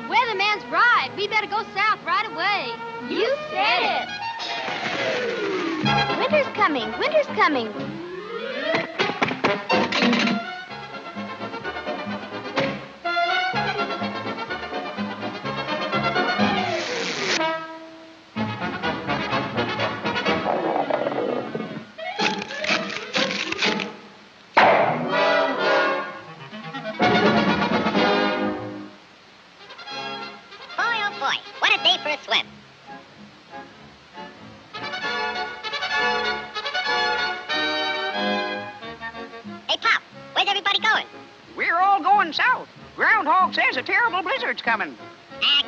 Weatherman's right. We better go south right away. You said it. Winter's coming. Winter's coming. South. Groundhog says a terrible blizzard's coming.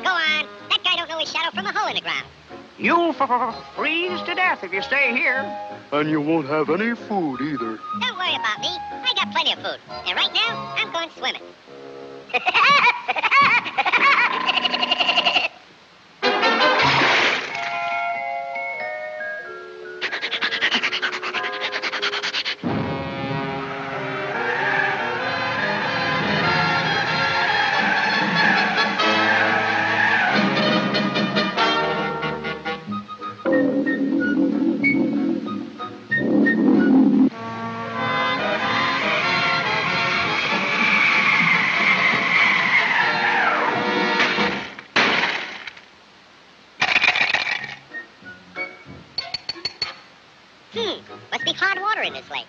Go on. That guy don't know his shadow from a hole in the ground. You'll freeze to death if you stay here. And you won't have any food either. Don't worry about me. I got plenty of food. And right now, I'm going swimming. Must be hard water in this lake.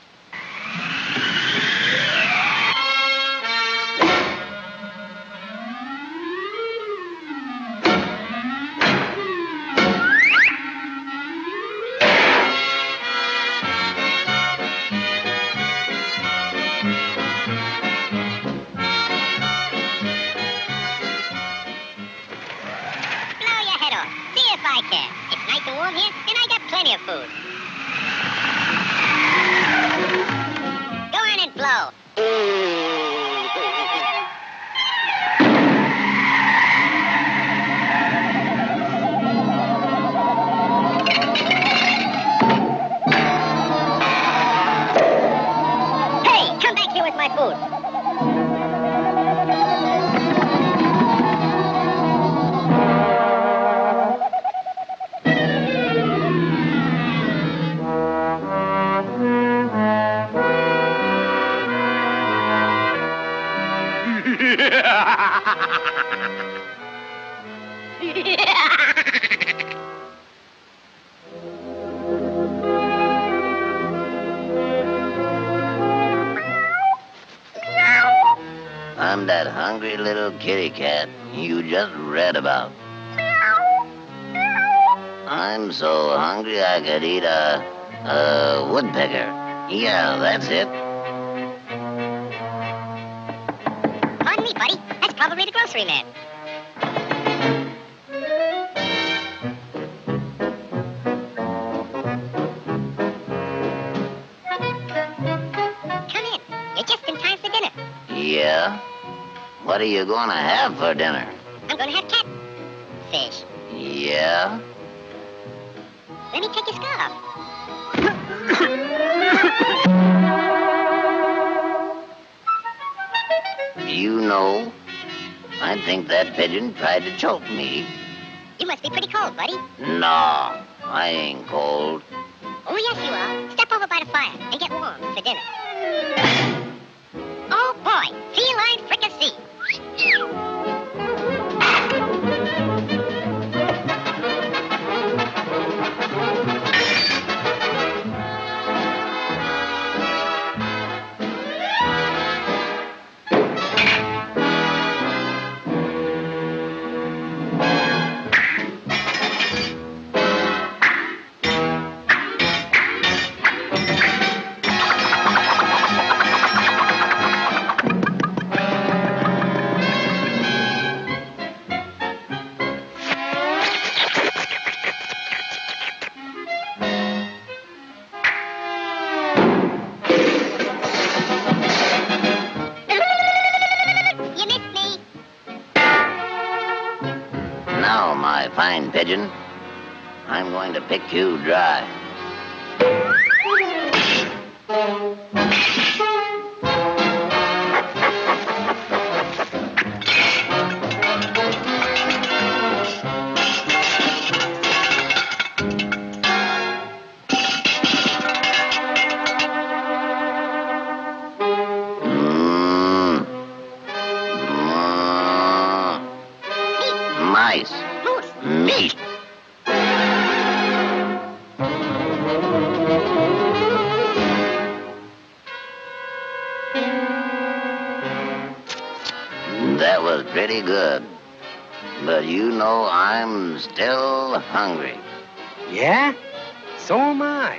Blow your head off. See if I can. It's nice and warm here, and I got plenty of food. Go on and blow. Hey, come back here with my food. I'm that hungry little kitty cat you just read about. I'm so hungry I could eat a woodpecker. Yeah, that's it. Pardon me, buddy. That's probably the grocery man. Come in. You're just in time for dinner. Yeah? What are you going to have for dinner? I'm going to have catfish. Yeah? Let me take your scarf. You know, I think that pigeon tried to choke me. You must be pretty cold, buddy. No, I ain't cold. Oh, yes, you are. Step over by the fire and get warm for dinner. Oh, boy. Feline fricassee. Now, my fine pigeon, I'm going to pick you dry. That was pretty good. But you know I'm still hungry. Yeah? So am I.